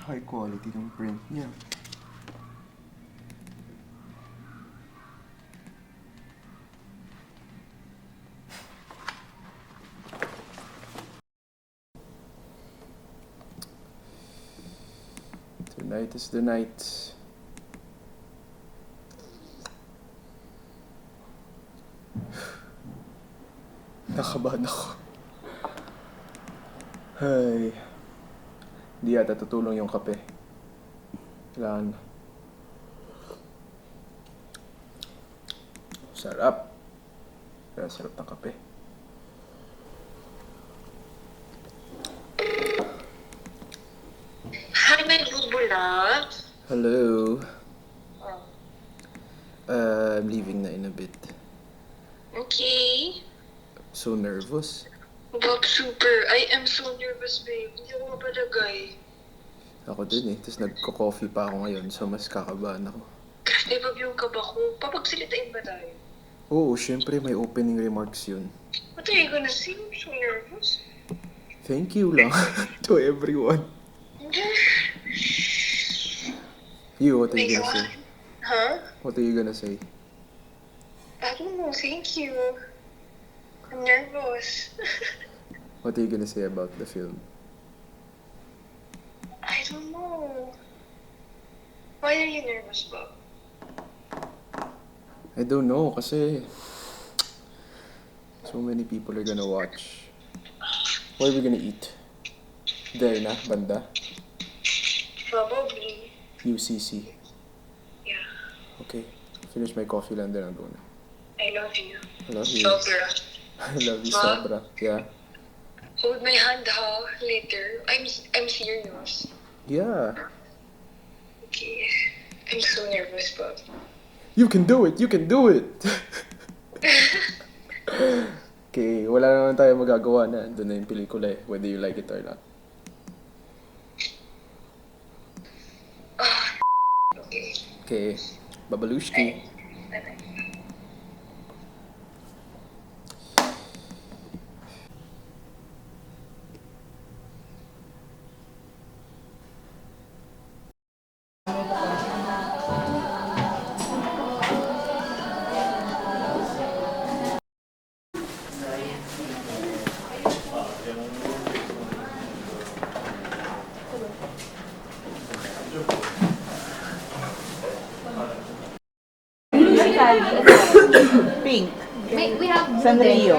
High quality ng print niya. Tonight is the night. Nakabahan ako. Ay. Hindi yata tutulong yung kape. Kailangan. Sarap. Kaya sarap ng kape. Hi, my bubula. Hello. Oh. I'm leaving na in a bit. Okay. So nervous. Bob, super. I am so nervous, babe. Hindi ako mapalagay. Ako din eh. Tapos nagko-coffee pa ako ngayon, so mas kakabahan ako. May babyong ka ba ko? Papagsalitain ba tayo? Oo, syempre may opening remarks yun. What are you gonna say? I'm so nervous. Thank you lang to everyone. You, what are you gonna say? Huh? What are you gonna say? I don't know. Thank you. I'm nervous. What are you gonna say about the film? I don't know. Why are you nervous, Bob? I don't know, kasi so many people are gonna watch. What are we gonna eat? There na, banda? Probably. UCC. Yeah. Okay, finish my coffee lang din ang doon. I love you. I love you. Sobra. I love you, Ma? sobra. Yeah. Hold my hand, ha? Later. I'm serious. Yeah. Okay. I'm so nervous, Bob. You can do it! You can do it! Okay, wala naman tayo magagawa na. Doon na yung pelikula eh, whether you like it or not. Okay. Okay, babalushki. Bye-bye. Pink. We have Sanrio.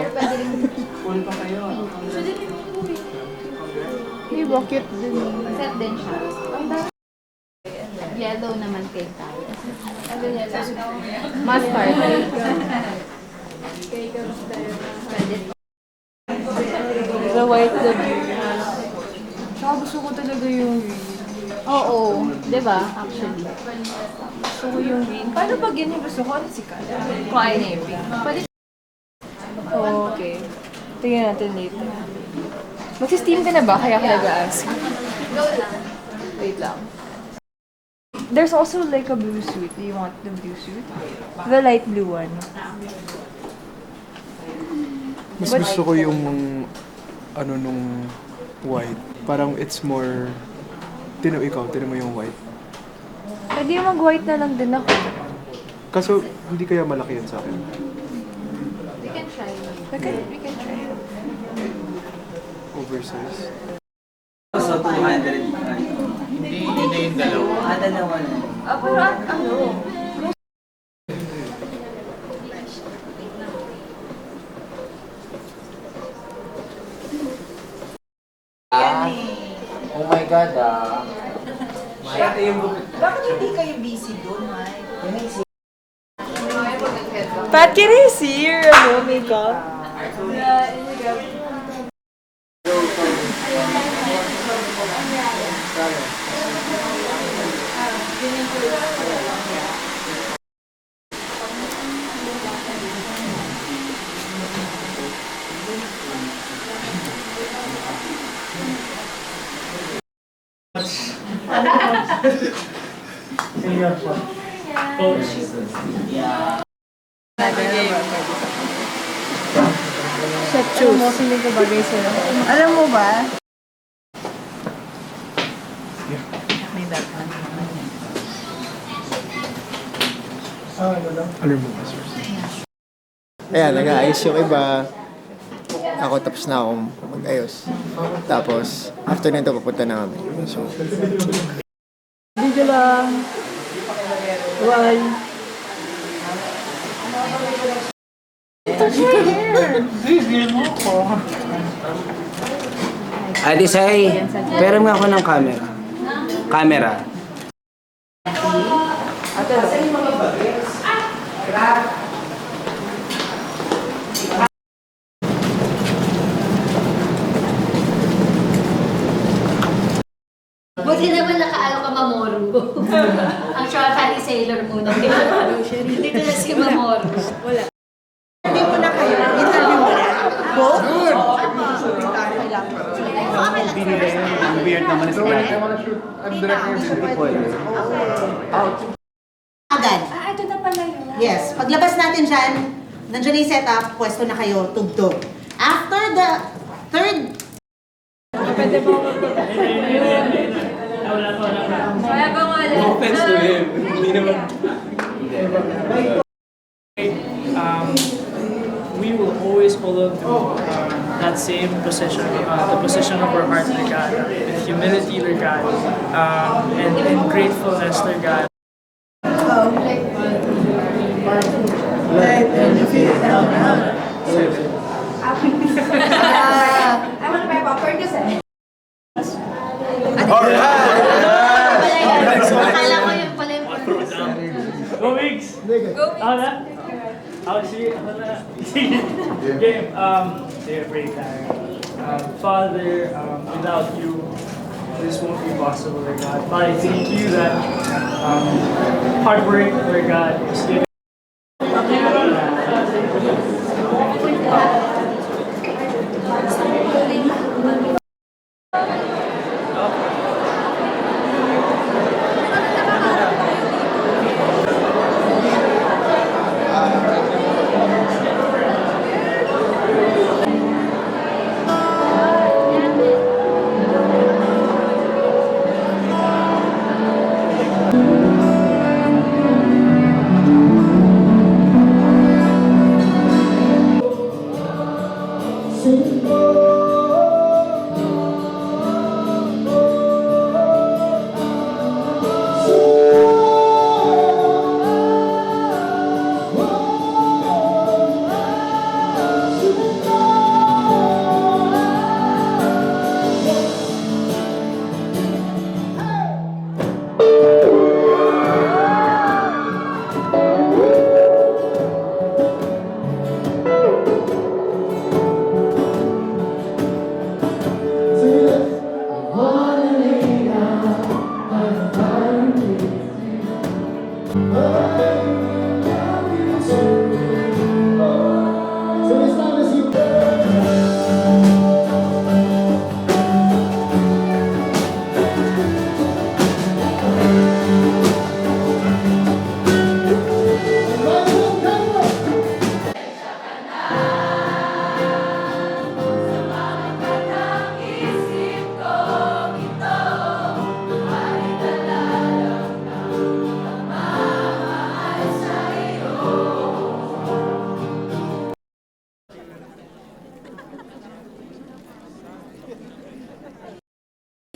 Hey, bakit din? set din siya. Yellow naman cake tayo. Ano yellow? Mustard. Pwede. The white the Tsaka gusto ko talaga yung Oo, di ba? Actually. Gusto ko yung green. Paano pag yun yung gusto ko? Ano si Kala? Kuhain na yung pink. Pwede. Oh, okay. Tingnan natin later. Mag-steam ka na ba? Kaya ako nag-ask. Go lang. Wait lang. There's also like a blue suit. Do you want the blue suit? The light blue one. Mas gusto ko yung ano nung white. Parang it's more... Tinan mo yung white. Pwede mag-white na lang din ako. Kaso, hindi kaya malaki yan sa akin. We can try. We can try. Oversized. So, 200. Hindi na yung dalawa. Dalawa na. Pero ano? Oh my God, Bakit hindi kayo busy doon, Mike? Pat, can I see your makeup? Sa choose. Alam mo, feeling ko bagay sila. Alam mo ba? Alarm mo ba, sir? Ayan, nag-aayos yung iba. Ako tapos na akong mag-ayos. Tapos, after nito, papunta na kami. So, Video lang. One. Ate Say, pera mo ako ng camera. Camera. Buti naman nakaalo ka Mamoru. Ang shorthand is Sailor Moon. Hindi ko na si Mamoru. Wala. Interview mo na kayo. Interview mo na. Both? Ang weird naman is Agad. Ito na pala yun. Yes. Paglabas natin dyan, nandiyan na yung setup, pwesto na kayo, tugtog. After the third No offense to him. Hindi naman. We will always follow that same position, the position of our heart, Lord God, with humility, Lord God, and gratefulness, Lord God. Akala ko yung pala yung Go Wigs! Ako na? Ako na. Game. Say a prayer tayo. Father, without you, this won't be possible, Lord God. Father, thank you that hard work, Lord God, is given.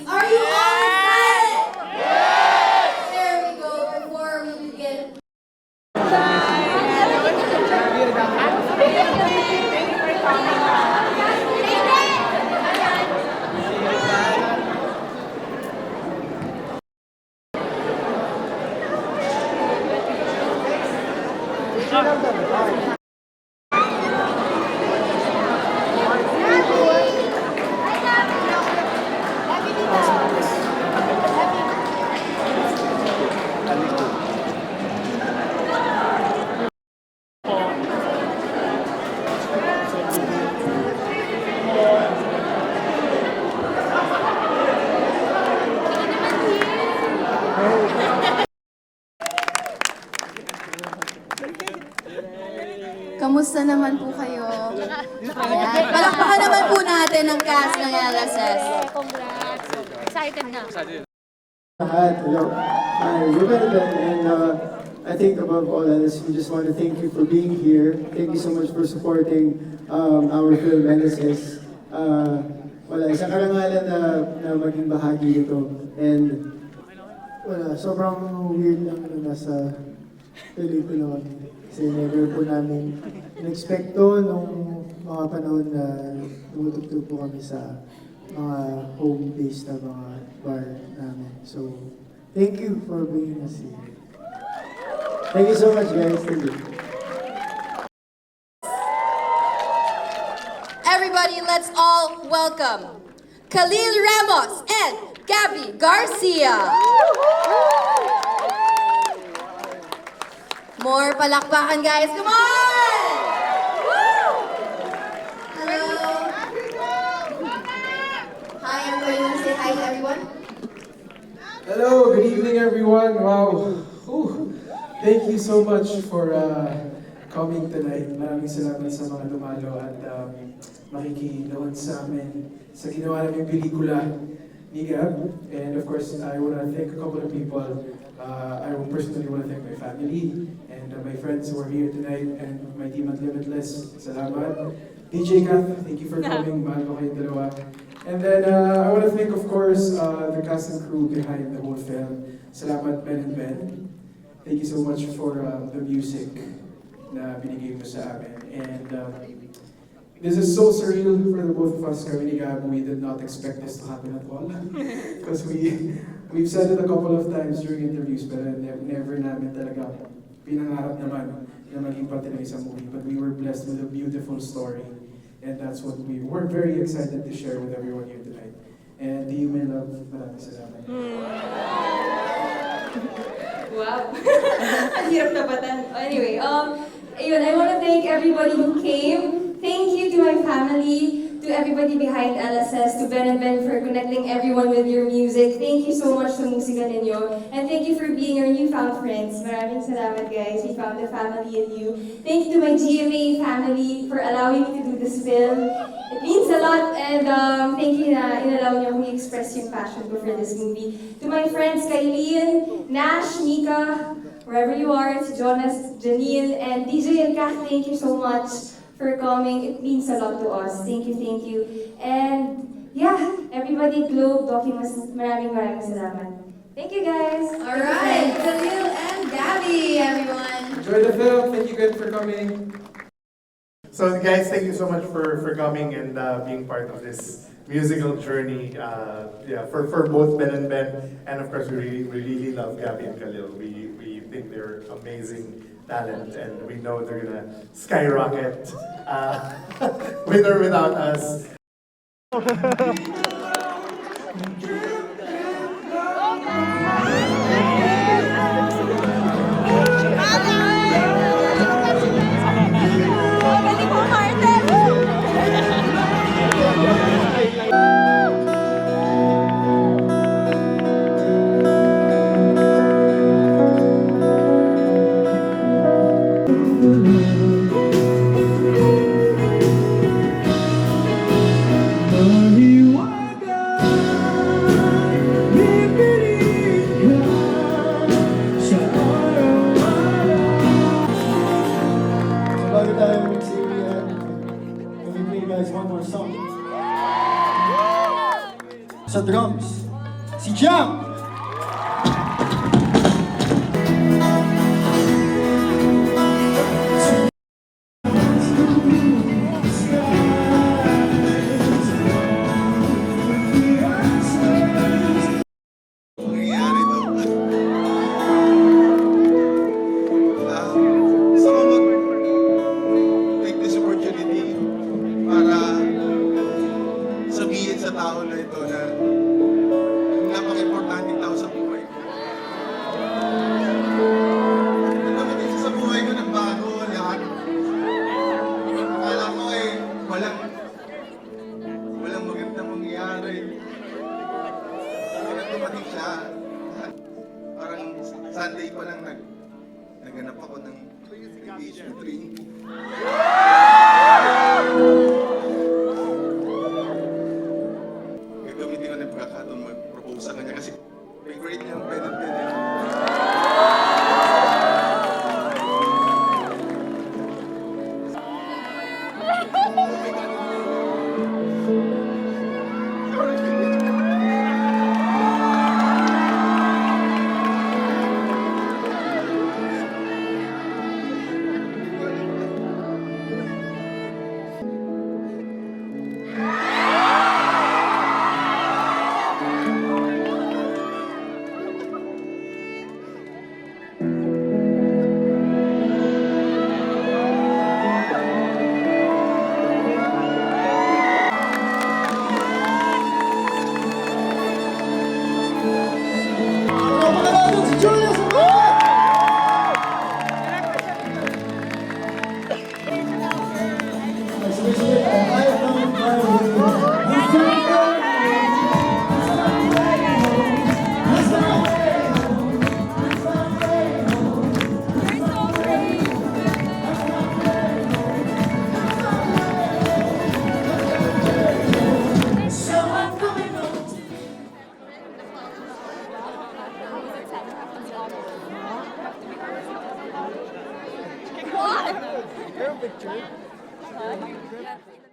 Are you all set? Yes! There we go. Before we begin. Kamusta naman po kayo? Ayan. Palakpakan naman po natin ang cast ng LSS. Congrats. Excited na. Lahat, hello. Hi, we're Ben&Ben, and I think above all else, we just want to thank you for being here. Thank you so much for supporting our film, LSS. Wala, isang karangalan na maging bahagi nito. And wala, sobrang weird lang na nasa pelikula kami. Kasi never po namin in-expect to nung mga panahon na tumutugtog po kami sa mga home-based na mga bar namin. So, thank you for bringing us here. Thank you so much, guys. Thank you. Everybody, let's all welcome Khalil Ramos and Gabbi Garcia. More palakpakan, guys. Come on! Woo! Hello. Hi, everybody. Want to say hi to everyone? Hello, good evening everyone. Wow. Whew. Thank you so much for coming tonight. Maraming salamat sa mga dumalo at makikinood sa amin sa ginawa namin pelikula ni Gab. And of course, I want to thank a couple of people. I personally want to thank my family and my friends who are here tonight and my team at Limitless. Salamat. DJ Kath, thank you for coming. Mahal ko kayong dalawa. And then I want to thank, of course, the cast and crew behind the whole film. Salamat, Ben&Ben. Thank you so much for the music na binigay mo sa amin. And this is so surreal for the both of us, kami ni Gab. We did not expect this to happen at all. Because we've said it a couple of times during interviews, but never namin talaga pinangarap naman na maging parte ng isang movie. But we were blessed with a beautiful story. And that's what we're very excited to share with everyone here tonight. And to you, my love, maraming salamat. Wow. Ang hirap napatan. Anyway, ayun, I want to thank everybody who came. Thank you to my family, to everybody behind LSS, to Ben&Ben for connecting everyone with your music. Thank you so much sa musika ninyo. And thank you for being our newfound friends. Maraming salamat, guys. We found a family in you. Thank you to my GMA family for allowing me to do this film. It means a lot, and thank you na inallow niyo akong i-express yung passion ko for this movie. To my friends, Khalil, Nash, Mika, wherever you are, to Jonas, Janine, and DJ and Kath, thank you so much for coming. It means a lot to us. Thank you, thank you. And yeah, everybody, Globe, Documus, maraming salamat. Thank you, guys. All right, Khalil and Gabbi, everyone. Enjoy the film. Thank you guys for coming. So guys, thank you so much for coming and being part of this musical journey. For both Ben&Ben, and of course we really love Gabbi and Khalil. We think they're amazing talent, and we know they're gonna skyrocket with or without us. Sa drums, si Jam! Sunday pa lang naganap ako ng engagement ring. Gagamitin ko na yung pagkakataon mag-propose sa kanya kasi Favorite niyang Ben&Ben. What?